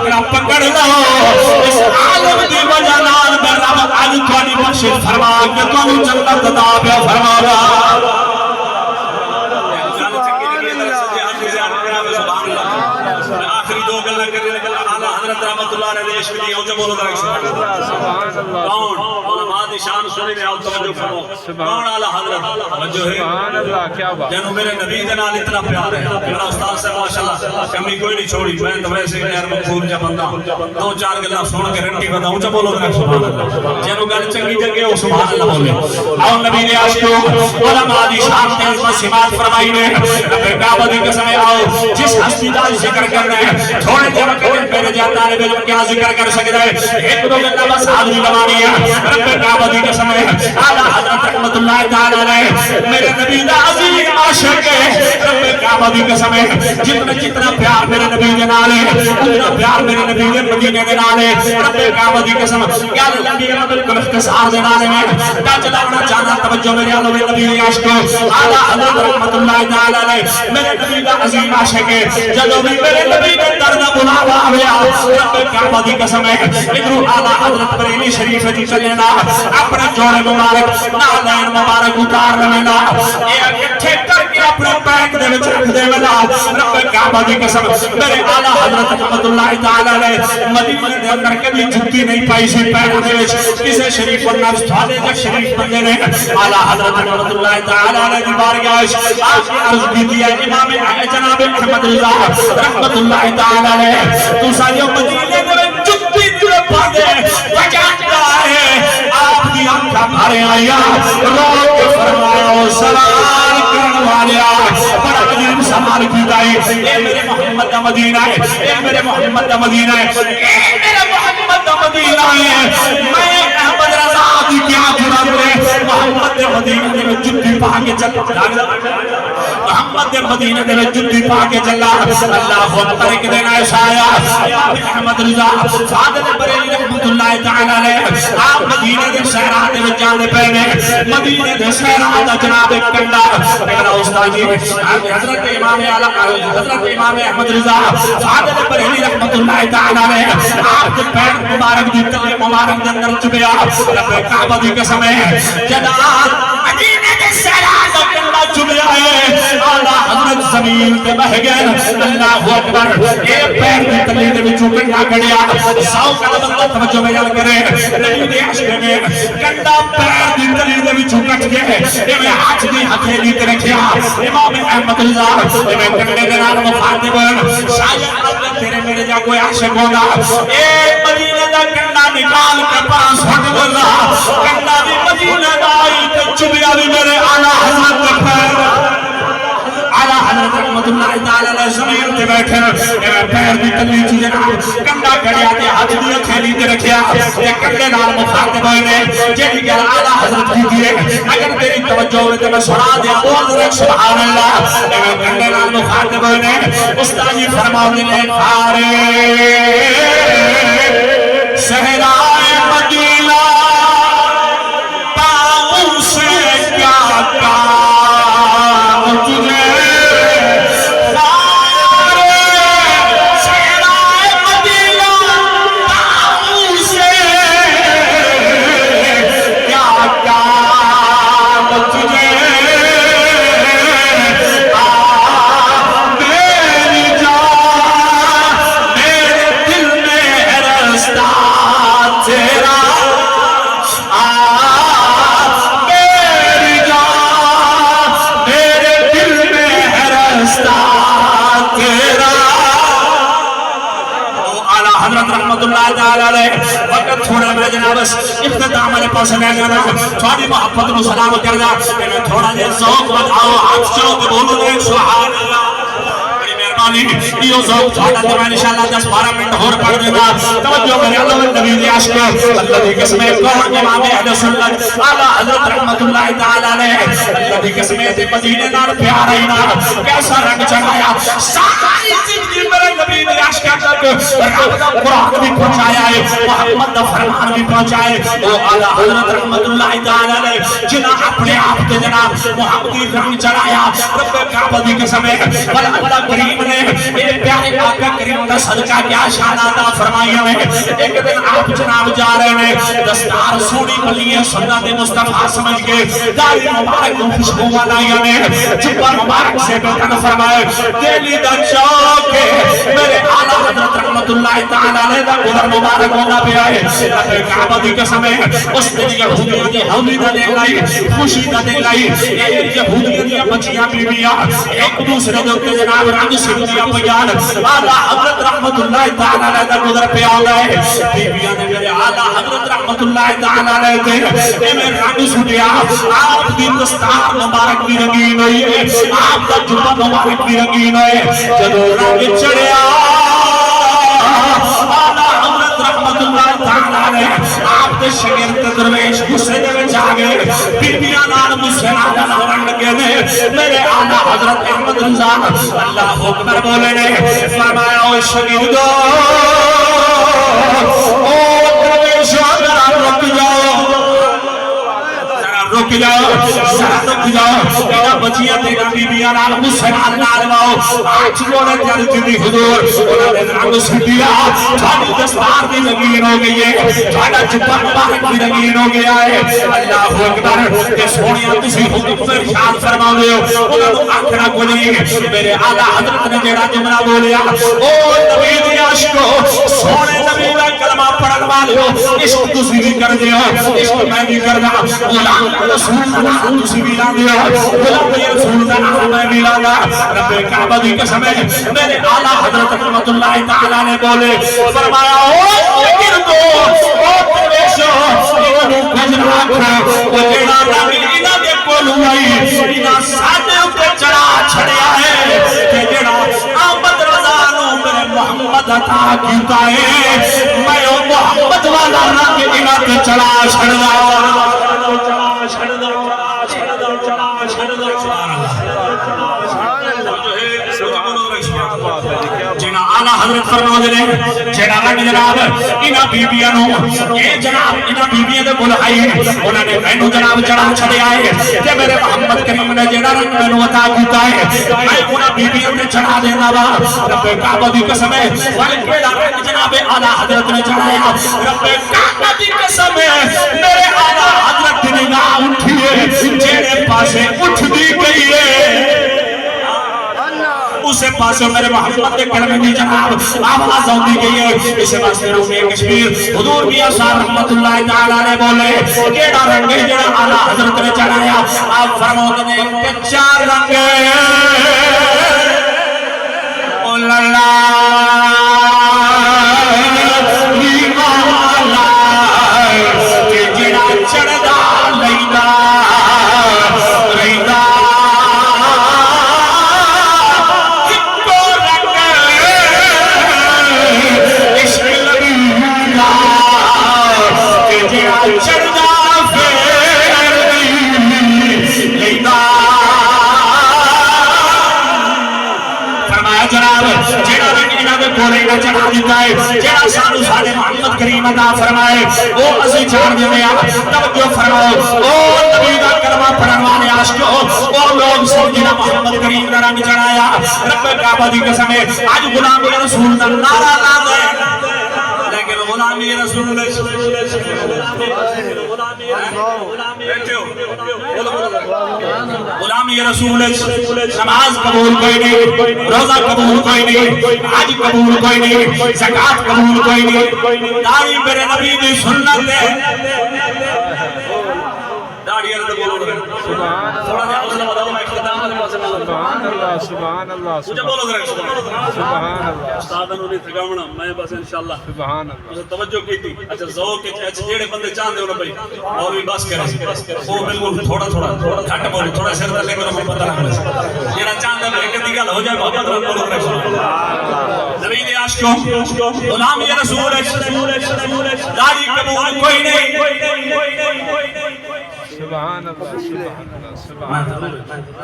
بکرا پکڑ لو اس عالم دی وجہ نال میں رب اج تھوڑی بخشش فرما کے تانوں جنت عطا پیا فرماوا آخری دو گلاں کرنے لگا اعلی حضرت رحمت اللہ علیہ عشق دی او بولو ذرا سبحان اللہ کون علماء دی شان سنی نے او توجہ فرمو کون اعلی حضرت توجہ ہے سبحان اللہ کیا بات جنوں میرے نبی دے نال اتنا پیار ہے میرا استاد سے ماشاءاللہ کمی کوئی نہیں چھوڑی میں تو ویسے غیر مقبول جا بندہ دو چار گلاں سن کے رنٹی بندہ اونچا بولو ذرا سبحان اللہ جنوں گل چنگی جگہ او سبحان اللہ بولے او نبی نے عاشقوں علماء دی شان تے عظمت سمات فرمائی نے رب کعبہ دی قسم آؤ جس ہستی دا ذکر کرنا ہے تھوڑے دیر کے میرے جاتا ہے علم کیا ذکر کر سکتا ہے ایک دو گھنٹہ بس حاضری لگانی ہے رب کعبہ دی قسم ہے اعلی حضرت رحمت اللہ تعالی علیہ میرے نبی دا عظیم عاشق ہے رب کعبہ دی قسم ہے جتنا پیار میرے نبی دے نال ہے اتنا پیار میرے نبی دے مدینے دے نال ہے رب کعبہ دی قسم گل لمبی ہے بالکل اختصار دے نال ہے تا چلانا چاہنا توجہ میرے عالم نبی عاشق اعلی حضرت رحمت اللہ تعالی علیہ میرے نبی دا عظیم عاشق ہے جدوں بھی میرے نبی دے درد بلاوا آیا رب کعبہ دی قسم ہے ادھر اعلی حضرت بریلی شریف دی چلنا اپنے جوڑے مبارک نالین مبارک اتار لینا اے اکٹھے کر کے اپنے بیگ دے وچ رکھ دے ویلا رب کعبہ دی قسم میرے اعلی حضرت رحمت اللہ تعالی علیہ مدینے دے اندر کبھی جھکی نہیں پائی سی پیر دے وچ کسے شریف النفس تھالے جے شریف بندے نے اعلی حضرت رحمت اللہ تعالی علیہ دی بارگاہ وچ آپ نے عرض کی ہے امام جناب احمد رضا رحمت اللہ تعالی علیہ تو سارے مدینے دے وچ جھکی جڑ پاندے وجہ کیا ہے آپ دی آنکھاں بھرے آیا رو کے فرمایا سلام کرن والیا بڑا عظیم سوال کیتا ہے اے میرے محمد دا مدینہ ہے اے میرے محمد دا مدینہ ہے اے میرے محمد دا مدینہ ہے میں احمد رضا دی کیا جرات ہے محمد دے مدینہ دے وچ جُتی پا کے چلا محمد دے مدینہ دے وچ جُتی پا کے چلا اللہ اکبر ایک دن ایسا آیا احمد رضا فاضل بریلی رحمت اللہ تعالی علیہ آپ مدینہ دے صحرا دے وچ جاندے پے نے مدینہ دے صحرا دا جناب کنڈا میرا استاد جی حضرت امام اعلی حضرت امام احمد رضا فاضل بریلی رحمت اللہ تعالی علیہ آپ دے پیر مبارک دی تلے مبارک دے اندر چبیا رب کعبہ دی قسم ہے جدا مدینہ دے صحرا دا کنڈا چبیا ہے اعلی حضرت زمین تے بہ گئے اللہ اکبر اے پیر دی تلے دے وچوں کنڈا کڑیا ساو کا بندہ توجہ میرا کرے نبی دے عشق میں کنڈا پیر دی تلے دے وچوں کٹ گئے اے میں ہاتھ دی ہتھیلی تے رکھیا امام احمد رضا اے میں کنڈے دے نال مخاطب شاید اللہ تیرے میرے جا کوئی عاشق ہوگا اے مدینے دا کنڈا نکال کے پاس ہٹ گلا کنڈا دی مدینے دا آئی تے چبیا بھی میرے اعلی حضرت دے پیر اعلی حضرت رحمت اللہ تعالی علیہ زمین تے بیٹھے پیر دی تلی چ جناب کنڈا کڑیا تے ہاتھ دی تھیلی تے رکھیا تے کنڈے نال مخاطب ہوئے نے جیڑی گل اعلی حضرت کی ہے اگر تیری توجہ ہوے تے میں سنا دیا بول رہے سبحان اللہ تے کنڈے نال مخاطب ہوئے نے استاد جی فرماتے نے صحرا مدینہ پاؤں سے کیا کام تجھے وقت تھوڑا میں جناب اختتام علیہ پاسنے جانا تھوڑی محبت نو سلام کرنا تھوڑا جے ذوق بتاؤ ہاتھ چلو کہ بولو دے سبحان اللہ بڑی مہربانی یہ ذوق تھوڑا تے میں انشاءاللہ 10-12 منٹ اور پڑھ دے گا توجہ کرے اللہ نبی دی عشق اللہ دی قسم کون امام اہل سنت اعلی حضرت رحمت اللہ تعالی علیہ اللہ دی قسم تے مدینے نال پیار ہے نا کیسا رنگ چڑھایا ساری زندگی میرے نبی نبی نے عشق تک رب دا قرآن بھی پہنچایا ہے محمد دا فرمان بھی پہنچائے وہ اعلیٰ حضرت رحمت اللہ تعالی علیہ جنہاں اپنے آپ کے جناب محمدی رنگ چڑھایا رب کعبہ دی قسم ہے بل اللہ کریم نے میرے پیارے آقا کریم کا صدقہ کیا شان عطا فرمایا ہے ایک دن آپ جناب جا رہے ہیں دستار سوڑی ملیے سنت مصطفیٰ سمجھ کے داڑھی مبارک کو خوشبو والا نے جبہ مبارک سے بطن فرمائے دلی دا چوکے میرے اعلیٰ حضرت رحمت اللہ تعالی علیہ دا قدر مبارک ہونا پہ آئے رب کعبہ دی قسم ہے اس نے یہودیاں دی حولی دا دے لائی خوشی دا دے لائی یہودیاں دی بچیاں بیویاں ایک دوسرے دے جناب رنگ سکھیاں بیان اعلیٰ حضرت رحمت اللہ تعالی علیہ دا قدر پہ آ گئے بیویاں نے میرے اعلیٰ حضرت رحمت اللہ تعالی علیہ دے اے میں رنگ سٹیا آپ دی دستار مبارک بھی رنگین ہوئی ہے آپ دا جبہ مبارک بھی رنگین ہے جدو رنگ چڑھیا اعلیٰ حضرت رحمت اللہ تعالی علیہ آپ دے شگرد درویش غصے دے میں جاگے بیبیاں نال مجھے نال لڑن لگے نے میرے اعلیٰ حضرت احمد رضا اللہ اکبر بولے نے فرمایا او شگردو او درویشو ذرا رک جاؤ رک جاؤ ذرا رک جاؤ اینا بچیاں تیرا بیبیاں نال مجھے نال لڑواؤ آج جوڑے جلد دی حضور انہوں نے رنگ سٹیا تھوڑی دستار بھی رنگین ہو گئی ہے تھوڑا جبہ مبارک بھی رنگین ہو گیا ہے اللہ اکبر کہ سونیاں کسی حکم پر ارشاد فرما دے انہوں نے آخرہ کو نہیں میرے اعلیٰ حضرت نے جیڑا جملہ بولیا او نبی دی عشقو سونے نبی دا کلمہ پڑھن والے ہو عشق تسی بھی کر دے ہو عشق میں بھی کر دا غلام رسول اللہ تسی بھی لا دے ہو غلام رسول اللہ میں بھی لا دا رب کعبہ دی قسم ہے میرے اعلیٰ حضرت رحمت اللہ تعالیٰ نے بولے فرمایا او گردو او پریشو انہوں کجر آکھا وہ جیڑا نبی انہاں دے کولوائی انہاں ساتھے اپنے چڑھا چھڑیا ہے کہ جیڑا آمد رضانوں میرے محمد عطا کیتا ہے میں او محمد والا رنگ انہاں دے چڑھا چھڑا جنا اعلیٰ حضرت فرما دے جنا رنگ جناب انہاں بیبیاں نو اے جناب انہاں بیبیاں دے بلائی انہاں نے مینوں جناب چڑھا چھڑیا ہے کہ میرے محمد کریم نے جڑا رنگ مینوں عطا کیتا ہے میں انہاں بیبیاں تے چڑھا دینا وا رب کعبہ دی قسم ہے بلکہ رنگ جناب اعلیٰ حضرت نے چڑھایا رب کعبہ دی قسم ہے میرے اعلیٰ حضرت دی نگاہ اٹھی ہے جڑے پاسے اٹھ دی گئی ہے اسے پاسے میرے محمد کے کلمے دی جناب آواز ہوتی گئی ہے اسے واسطے رومی کشمیر حضور میاں صاحب رحمت اللہ تعالیٰ نے بولے کیڑا رنگ ہے جڑا اعلیٰ حضرت نے چڑھایا آپ فرماتے ہیں کہ 4 رنگ او للا لیوالا کہ جڑا چڑھدا لینا رینا چڑھا دیتا ہے جیڑا سانو سارے محمد کریم عطا فرمائے وہ اسی چھاڑ دینے توجہ فرماؤ او نبی دا کلمہ پڑھن والے عاشقو وہ لوگ سب جنہاں محمد کریم دا رنگ چڑھایا رب کعبہ دی قسم ہے آج غلام رسول دا نعرہ لا دے لیکن غلامی رسول غلامی رسول نماز قبول کوئی نہیں روزہ قبول کوئی نہیں حج قبول کوئی نہیں زکات قبول کوئی نہیں داڑھی میرے نبی دی سنت ہے داڑھی ارد بولو تھوڑا سا حوصلہ بتاؤ میں اختتام والے پاس سبحان اللہ سبحان اللہ مجھے بولو ذرا سبحان اللہ استاد نے تھگاونا میں بس انشاءاللہ سبحان اللہ توجہ کی تھی اچھا ذوق کے اچھے جڑے بندے چاہندے ہو نا بھائی اور بھی بس کرے وہ بالکل تھوڑا تھوڑا گھٹ بولو تھوڑا سر تے لے کر محبت رکھنا جڑا چاہندا ہے کہ دی گل ہو جائے محبت رکھ بولو ذرا نبی دے عاشقوں غلام یا رسول داڑھی قبول کوئی نہیں سبحان اللہ سبحان اللہ سبحان اللہ